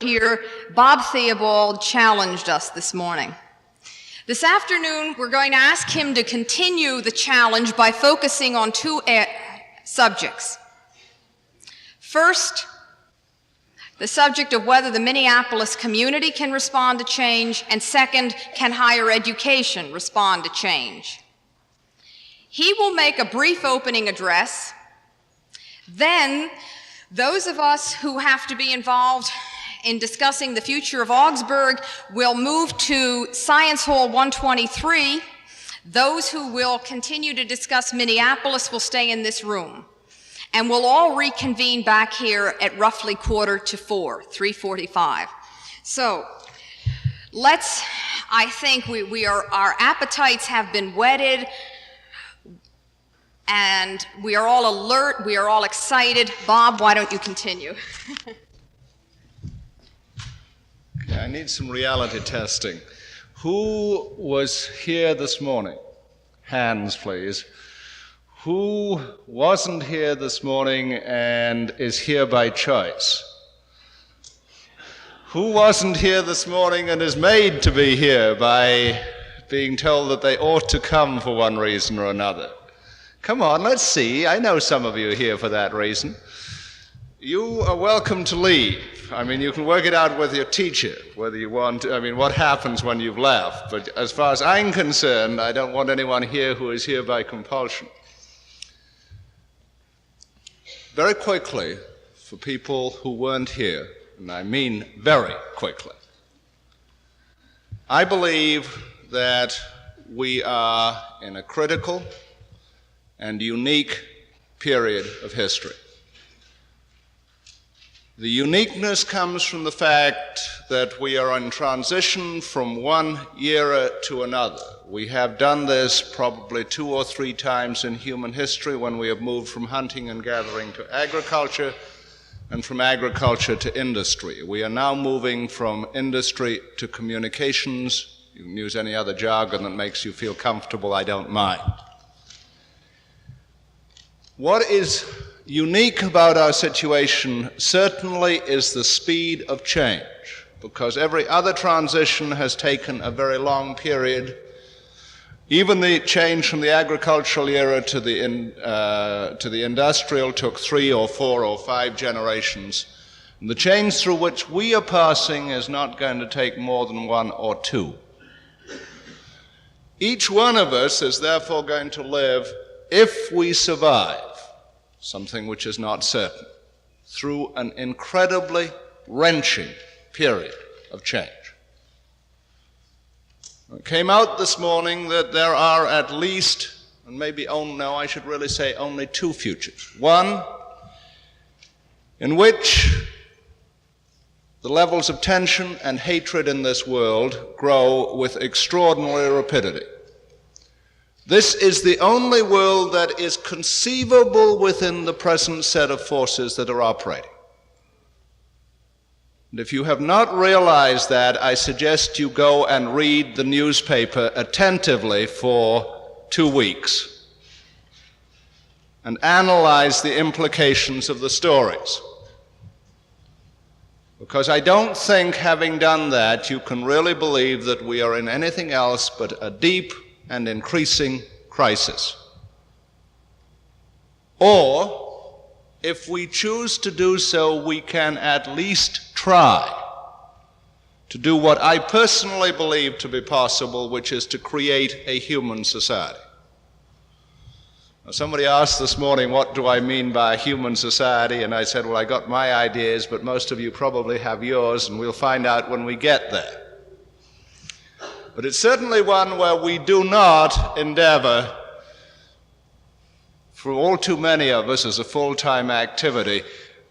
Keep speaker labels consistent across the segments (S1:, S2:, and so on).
S1: here, Bob Theobald challenged us this morning. This afternoon, we're going to ask him to continue the challenge by focusing on two subjects. First, the subject of whether the Minneapolis community can respond to change, and second, can higher education respond to change? He will make a brief opening address. Then, those of us who have to be involved in discussing the future of Augsburg will move to Science Hall 123. Those who will continue to discuss Minneapolis will stay in this room. And we'll all reconvene back here at roughly 3:45, 3:45. So, I think our appetites have been whetted, and we are all alert, we are all excited. Bob, why don't you continue?
S2: Okay, I need some reality testing. Who was here this morning? Hands, please. Who wasn't here this morning and is here by choice? Who wasn't here this morning and is made to be here by being told that they ought to come for one reason or another? Come on, let's see. I know some of you are here for that reason. You are welcome to leave. I mean, you can work it out with your teacher, whether you want to, what happens when you've left. But as far as I'm concerned, I don't want anyone here who is here by compulsion. Very quickly, for people who weren't here, and I mean very quickly, I believe that we are in a critical and unique period of history. The uniqueness comes from the fact that we are in transition from one era to another. We have done this probably 2 or 3 times in human history when we have moved from hunting and gathering to agriculture and from agriculture to industry. We are now moving from industry to communications. You can use any other jargon that makes you feel comfortable, I don't mind. What is unique about our situation certainly is the speed of change, because every other transition has taken a very long period. Even the change from the agricultural era to the industrial took 3 or 4 or 5 generations. And the change through which we are passing is not going to take more than 1 or 2. Each one of us is therefore going to live, if we survive, something which is not certain, through an incredibly wrenching period of change. It came out this morning that there are at least, and maybe I should really say only 2 futures. One, in which the levels of tension and hatred in this world grow with extraordinary rapidity. This is the only world that is conceivable within the present set of forces that are operating. And if you have not realized that, I suggest you go and read the newspaper attentively for 2 weeks and analyze the implications of the stories. Because I don't think, having done that, you can really believe that we are in anything else but a deep and increasing crisis. Or, if we choose to do so, we can at least try to do what I personally believe to be possible, which is to create a human society. Now, somebody asked this morning, what do I mean by a human society? And I said, well, I got my ideas, but most of you probably have yours, and we'll find out when we get there. But it's certainly one where we do not endeavor, for all too many of us as a full-time activity,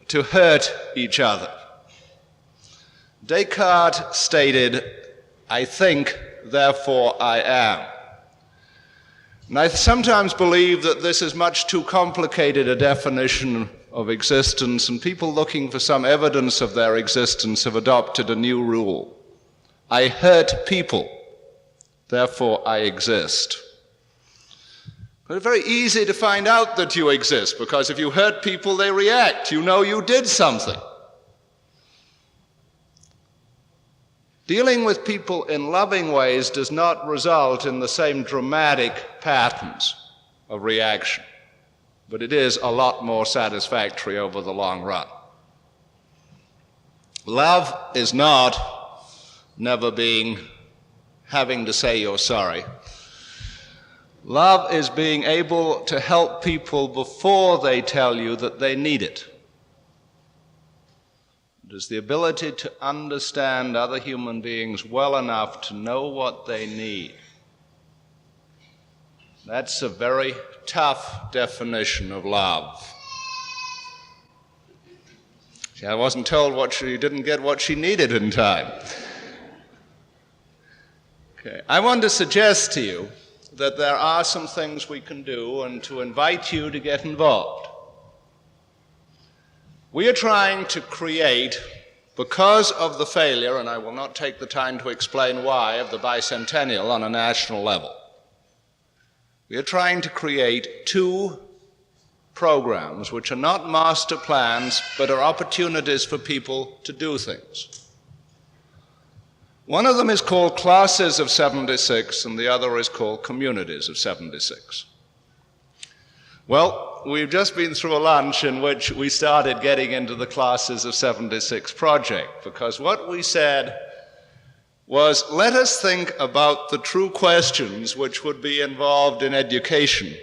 S2: to hurt each other. Descartes stated, I think, therefore I am. And I sometimes believe that this is much too complicated a definition of existence, and people looking for some evidence of their existence have adopted a new rule. I hurt people, therefore I exist. But it's very easy to find out that you exist, because if you hurt people, they react. You know you did something. Dealing with people in loving ways does not result in the same dramatic patterns of reaction, but it is a lot more satisfactory over the long run. Love is not never having to say you're sorry. Love is being able to help people before they tell you that they need it. It is the ability to understand other human beings well enough to know what they need. That's a very tough definition of love. See, I wasn't told what she didn't get what she needed in time. Okay. I want to suggest to you that there are some things we can do and to invite you to get involved. We are trying to create, because of the failure, and I will not take the time to explain why, of the bicentennial on a national level, we are trying to create 2 programs which are not master plans, but are opportunities for people to do things. One of them is called Classes of 76, and the other is called Communities of 76. Well, we've just been through a lunch in which we started getting into the Classes of 76 project, because what we said was, let us think about the true questions which would be involved in education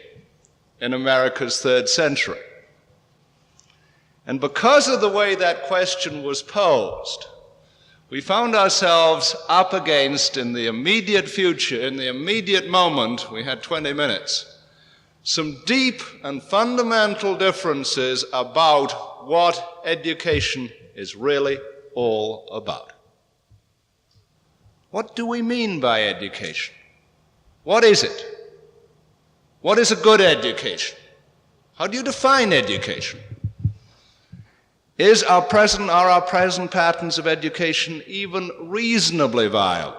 S2: in America's 3rd century. And because of the way that question was posed, we found ourselves up against, in the immediate future, in the immediate moment, we had 20 minutes, some deep and fundamental differences about what education is really all about. What do we mean by education? What is it? What is a good education? How do you define education? Are our present patterns of education even reasonably viable?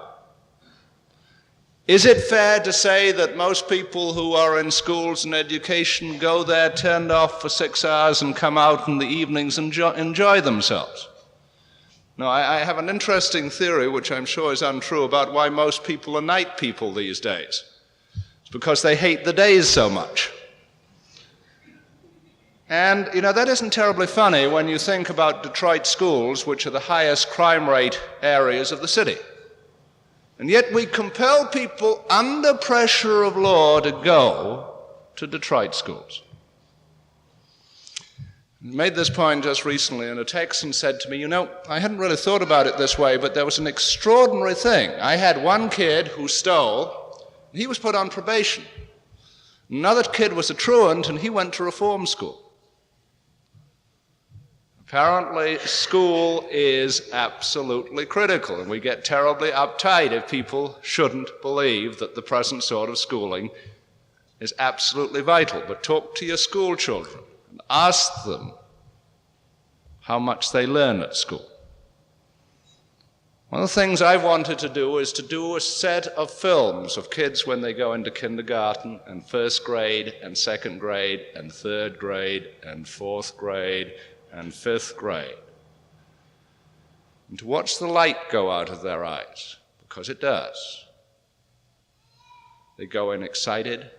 S2: Is it fair to say that most people who are in schools and education go there turned off for 6 hours and come out in the evenings and enjoy themselves? No, I have an interesting theory, which I'm sure is untrue, about why most people are night people these days. It's because they hate the days so much. And, that isn't terribly funny when you think about Detroit schools, which are the highest crime rate areas of the city. And yet we compel people under pressure of law to go to Detroit schools. I made this point just recently, and a Texan said to me, I hadn't really thought about it this way, but there was an extraordinary thing. I had one kid who stole, and he was put on probation. Another kid was a truant, and he went to reform school. Apparently, school is absolutely critical, and we get terribly uptight if people shouldn't believe that the present sort of schooling is absolutely vital. But talk to your school children and ask them how much they learn at school. One of the things I've wanted to do is to do a set of films of kids when they go into kindergarten and 1st grade and 2nd grade and 3rd grade and 4th grade and 5th grade, and to watch the light go out of their eyes, because it does. They go in excited,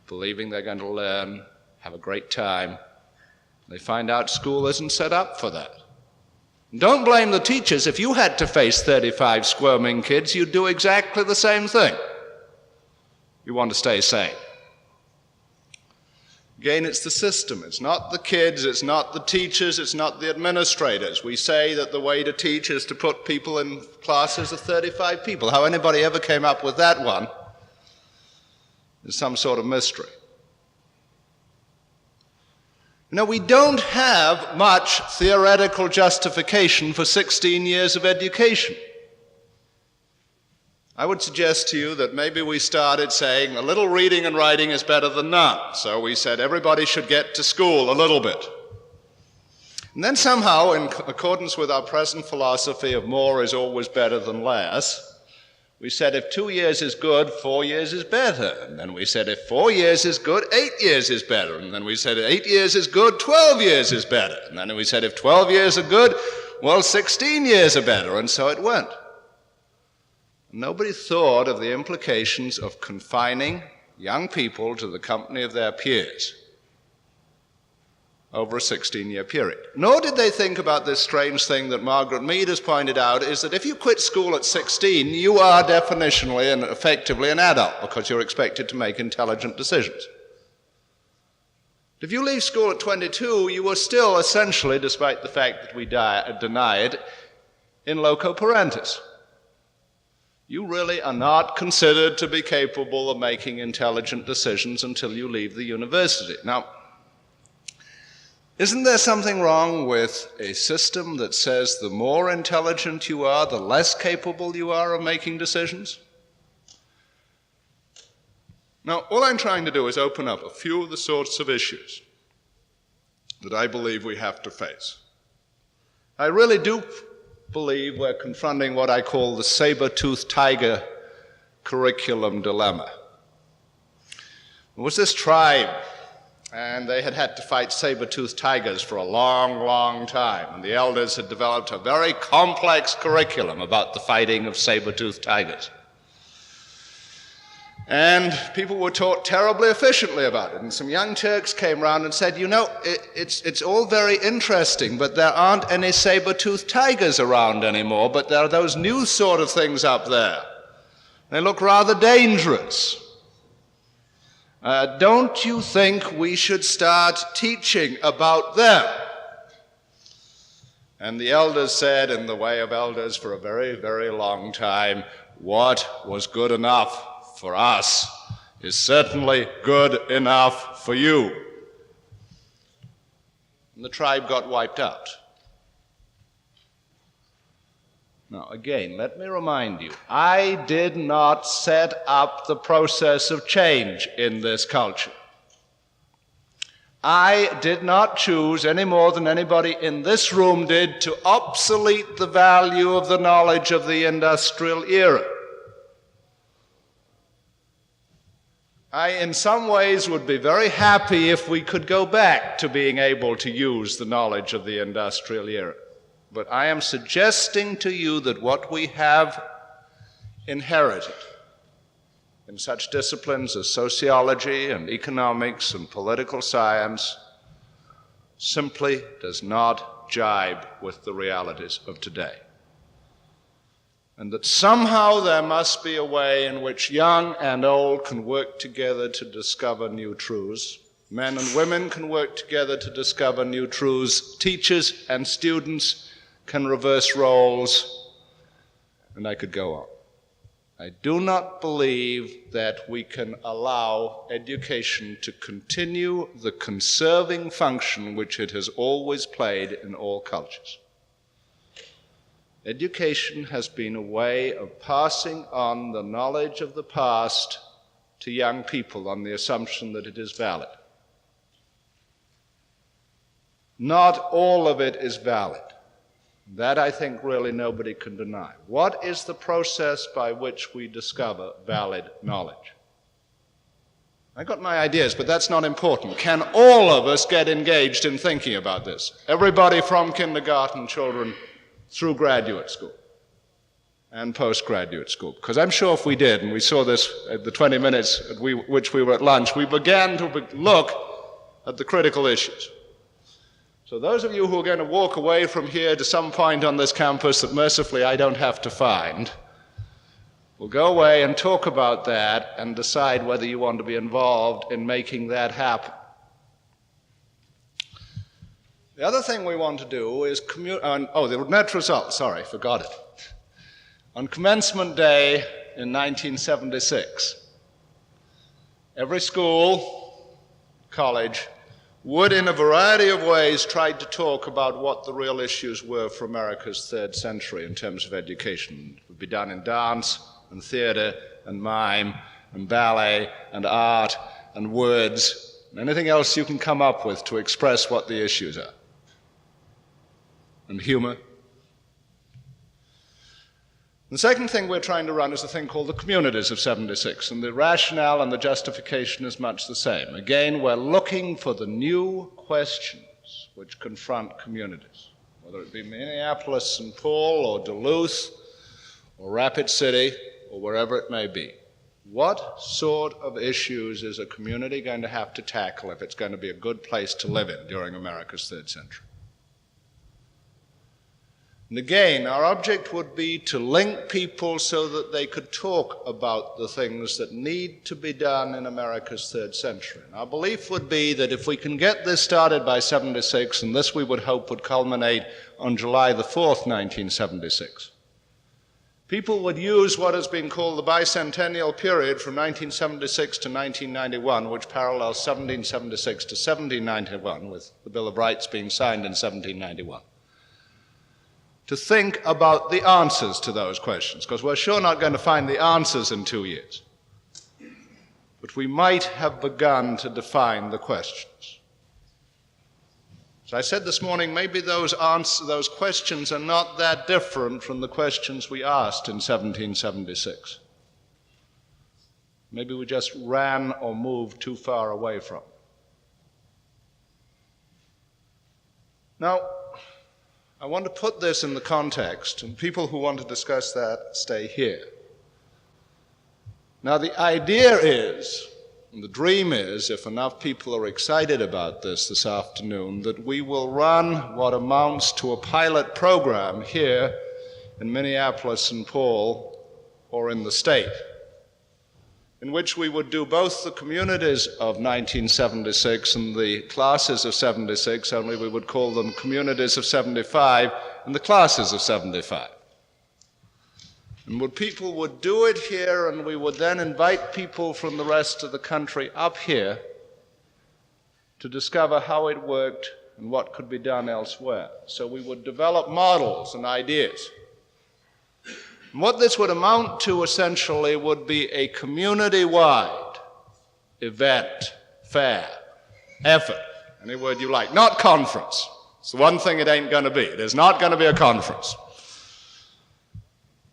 S2: believing they're going to learn, have a great time. They find out school isn't set up for that. And don't blame the teachers. If you had to face 35 squirming kids, you'd do exactly the same thing. You want to stay sane. Again, it's the system. It's not the kids, it's not the teachers, it's not the administrators. We say that the way to teach is to put people in classes of 35 people. How anybody ever came up with that one is some sort of mystery. We don't have much theoretical justification for 16 years of education. I would suggest to you that maybe we started saying a little reading and writing is better than none. So we said everybody should get to school a little bit. And then somehow, in accordance with our present philosophy of more is always better than less, we said if 2 years is good, 4 years is better. And then we said if 4 years is good, 8 years is better. And then we said if 8 years is good, 12 years is better. And then we said if 12 years are good, well, 16 years are better. And so it went. nobody thought of the implications of confining young people to the company of their peers over a 16-year period. Nor did they think about this strange thing that Margaret Mead has pointed out, is that if you quit school at 16, you are definitionally and effectively an adult because you're expected to make intelligent decisions. If you leave school at 22, you are still essentially, despite the fact that we deny it, in loco parentis. You really are not considered to be capable of making intelligent decisions until you leave the university. Now, isn't there something wrong with a system that says the more intelligent you are, the less capable you are of making decisions? Now, all I'm trying to do is open up a few of the sorts of issues that I believe we have to face. I really do believe we're confronting what I call the saber-toothed tiger curriculum dilemma. There was this tribe, and they had to fight saber-toothed tigers for a long, long time. And the elders had developed a very complex curriculum about the fighting of saber-toothed tigers. And people were taught terribly efficiently about it. And some young Turks came around and said, you know, it's all very interesting, but there aren't any saber-toothed tigers around anymore, but there are those new sort of things up there. They look rather dangerous. Don't you think we should start teaching about them? And the elders said, in the way of elders for a very, very long time, what was good enough for us is certainly good enough for you. And the tribe got wiped out. Now, again, let me remind you, I did not set up the process of change in this culture. I did not choose, any more than anybody in this room did, to obsolete the value of the knowledge of the industrial era. I, in some ways, would be very happy if we could go back to being able to use the knowledge of the industrial era. But I am suggesting to you that what we have inherited in such disciplines as sociology and economics and political science simply does not jibe with the realities of today. And that somehow there must be a way in which young and old can work together to discover new truths. Men and women can work together to discover new truths. Teachers and students can reverse roles, and I could go on. I do not believe that we can allow education to continue the conserving function which it has always played in all cultures. Education has been a way of passing on the knowledge of the past to young people on the assumption that it is valid. Not all of it is valid. That, I think, really nobody can deny. What is the process by which we discover valid knowledge? I got my ideas, but that's not important. Can all of us get engaged in thinking about this? Everybody from kindergarten children through graduate school and postgraduate school. Because I'm sure if we did, and we saw this at the 20 minutes at which we were at lunch, we began to look at the critical issues. So those of you who are going to walk away from here to some point on this campus that mercifully I don't have to find, will go away and talk about that and decide whether you want to be involved in making that happen. The other thing we want to do is the net result, sorry, forgot it. On commencement day in 1976, every school, college, would in a variety of ways try to talk about what the real issues were for America's third century in terms of education. It would be done in dance and theater and mime and ballet and art and words and anything else you can come up with to express what the issues are. And humor. The second thing we're trying to run is a thing called the Communities of 76, and the rationale and the justification is much the same. Again, we're looking for the new questions which confront communities, whether it be Minneapolis, St. Paul, or Duluth, or Rapid City, or wherever it may be, what sort of issues is a community going to have to tackle if it's going to be a good place to live in during America's third century? And again, our object would be to link people so that they could talk about the things that need to be done in America's third century. And our belief would be that if we can get this started by 76, and this we would hope would culminate on July the 4th, 1976, people would use what has been called the bicentennial period from 1976 to 1991, which parallels 1776 to 1791, with the Bill of Rights being signed in 1791. To think about the answers to those questions, because we're sure not going to find the answers in 2 years. But we might have begun to define the questions. As I said this morning, maybe those questions are not that different from the questions we asked in 1776. Maybe we just ran or moved too far away from them. Now, I want to put this in the context, and people who want to discuss that stay here. Now, the idea is, and the dream is, if enough people are excited about this afternoon, that we will run what amounts to a pilot program here in Minneapolis, St. Paul, or in the state, in which we would do both the communities of 1976 and the classes of 76, only we would call them communities of 75 and the classes of 75. And people would do it here, and we would then invite people from the rest of the country up here to discover how it worked and what could be done elsewhere. So we would develop models and ideas. And what this would amount to essentially would be a community-wide event, fair, effort, any word you like, not conference. It's the one thing it ain't going to be. It is not going to be a conference,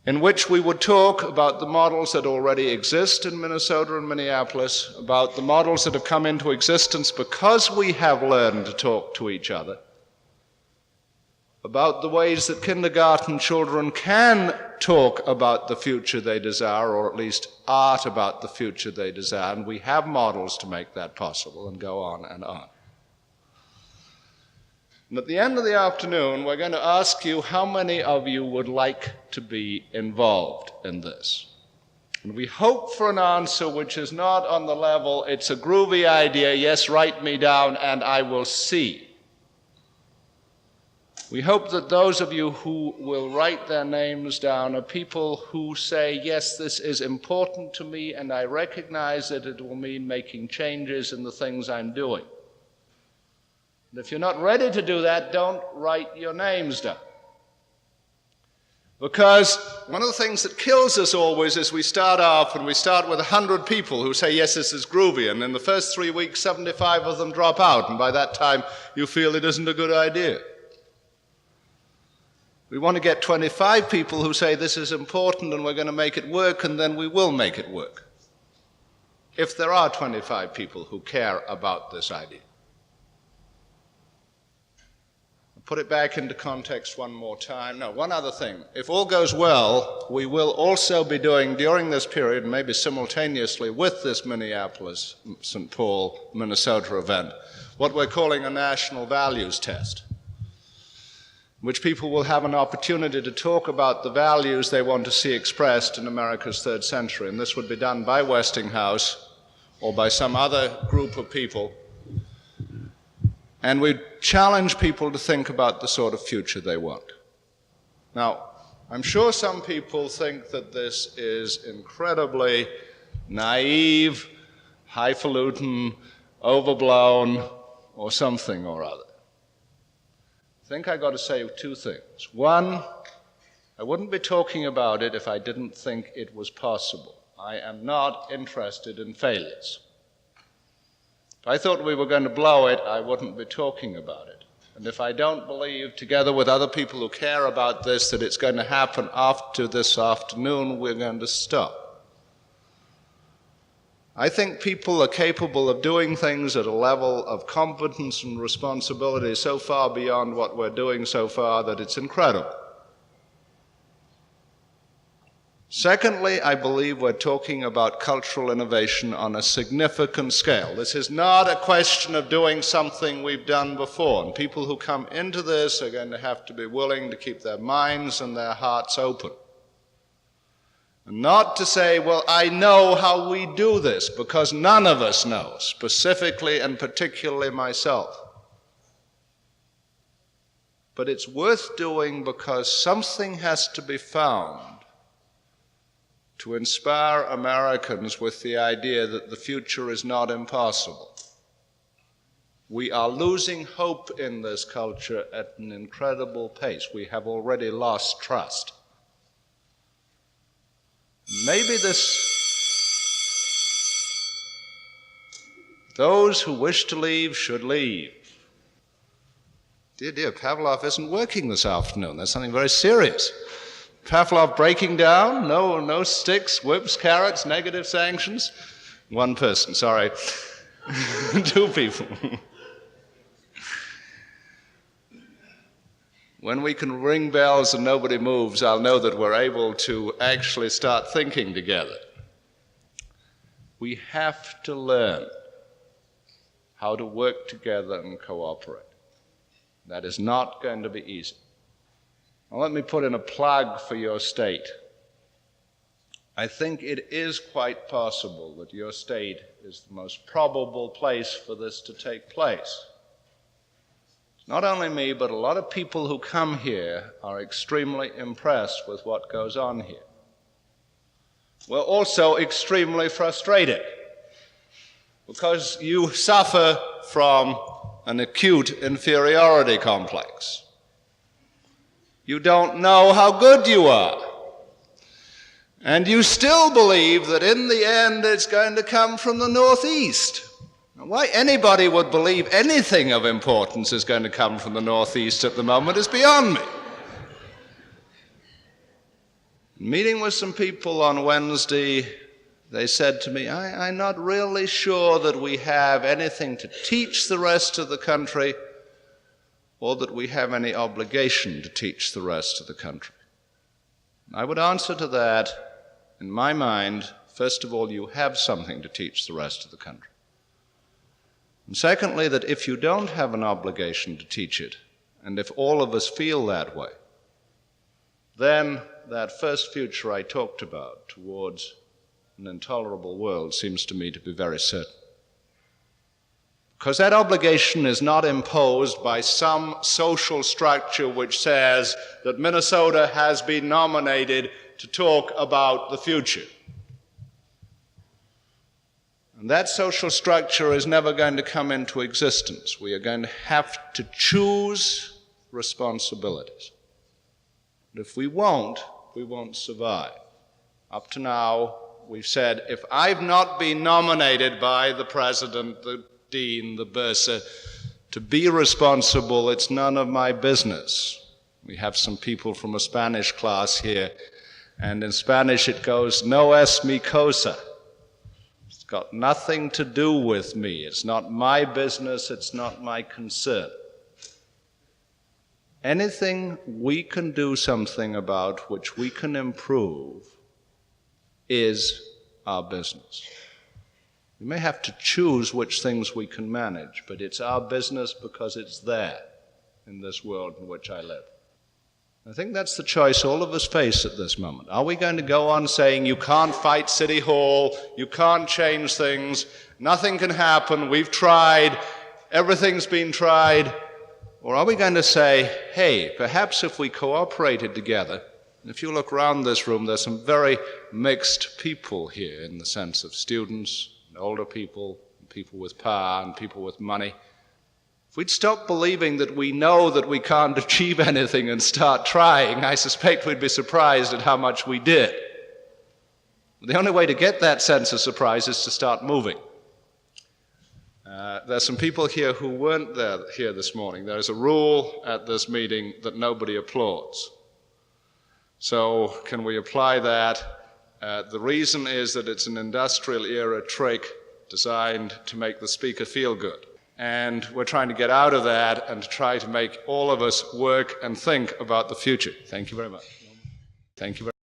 S2: in which we would talk about the models that already exist in Minnesota and Minneapolis, about the models that have come into existence because we have learned to talk to each other, about the ways that kindergarten children can talk about the future they desire, or at least art about the future they desire, and we have models to make that possible, and go on and on. And at the end of the afternoon, we're going to ask you how many of you would like to be involved in this. And we hope for an answer which is not on the level, it's a groovy idea, yes, write me down and I will see. We hope that those of you who will write their names down are people who say, yes, this is important to me and I recognize that it will mean making changes in the things I'm doing. And if you're not ready to do that, don't write your names down. Because one of the things that kills us always is we start off and we start with 100 people who say, yes, this is groovy, and in the first 3 weeks, 75 of them drop out, and by that time you feel it isn't a good idea. We want to get 25 people who say this is important and we're going to make it work, and then we will make it work. If there are 25 people who care about this idea. I'll put it back into context one more time. No, one other thing. If all goes well, we will also be doing during this period, maybe simultaneously with this Minneapolis, St. Paul, Minnesota event, what we're calling a national values test, in which people will have an opportunity to talk about the values they want to see expressed in America's third century. And this would be done by Westinghouse or by some other group of people. And we challenge people to think about the sort of future they want. Now, I'm sure some people think that this is incredibly naive, highfalutin, overblown, or something or other. I think I got to say two things. One, I wouldn't be talking about it if I didn't think it was possible. I am not interested in failures. If I thought we were going to blow it, I wouldn't be talking about it. And if I don't believe, together with other people who care about this, that it's going to happen after this afternoon, we're going to stop. I think people are capable of doing things at a level of competence and responsibility so far beyond what we're doing so far that it's incredible. Secondly, I believe we're talking about cultural innovation on a significant scale. This is not a question of doing something we've done before, and people who come into this are going to have to be willing to keep their minds and their hearts open. And not to say, well, I know how we do this, because none of us know, specifically and particularly myself. But it's worth doing because something has to be found to inspire Americans with the idea that the future is not impossible. We are losing hope in this culture at an incredible pace. We have already lost trust. Maybe those who wish to leave should leave. Dear, Pavlov isn't working this afternoon. There's something very serious. Pavlov breaking down, no sticks, whips, carrots, negative sanctions. One person, sorry. 2 people. When we can ring bells and nobody moves, I'll know that we're able to actually start thinking together. We have to learn how to work together and cooperate. That is not going to be easy. Now, let me put in a plug for your state. I think it is quite possible that your state is the most probable place for this to take place. It's not only me, but a lot of people who come here are extremely impressed with what goes on here. We're also extremely frustrated because you suffer from an acute inferiority complex. You don't know how good you are. And you still believe that in the end it's going to come from the Northeast. Now, why anybody would believe anything of importance is going to come from the Northeast at the moment is beyond me. Meeting with some people on Wednesday, they said to me, I'm not really sure that we have anything to teach the rest of the country or that we have any obligation to teach the rest of the country. I would answer to that, in my mind, first of all, you have something to teach the rest of the country. And secondly, that if you don't have an obligation to teach it, and if all of us feel that way, then that first future I talked about towards an intolerable world seems to me to be very certain. Because that obligation is not imposed by some social structure which says that Minnesota has been nominated to talk about the future. And that social structure is never going to come into existence. We are going to have to choose responsibilities. But if we won't survive. Up to now, we've said, if I've not been nominated by the president, the dean, the bursar, to be responsible, it's none of my business. We have some people from a Spanish class here, and in Spanish it goes, no es mi cosa. It's got nothing to do with me. It's not my business. It's not my concern. Anything we can do something about, which we can improve, is our business. We may have to choose which things we can manage, but it's our business because it's there in this world in which I live. I think that's the choice all of us face at this moment. Are we going to go on saying, you can't fight City Hall, you can't change things, nothing can happen, we've tried, everything's been tried? Or are we going to say, hey, perhaps if we cooperated together, and if you look around this room, there's some very mixed people here in the sense of students, and older people, and people with power, and people with money. If we'd stop believing that we know that we can't achieve anything and start trying, I suspect we'd be surprised at how much we did. The only way to get that sense of surprise is to start moving. There's some people here who weren't here this morning. There's a rule at this meeting that nobody applauds. So can we apply that? The reason is that it's an industrial era trick designed to make the speaker feel good. And we're trying to get out of that and try to make all of us work and think about the future. Thank you very much. Thank you very much.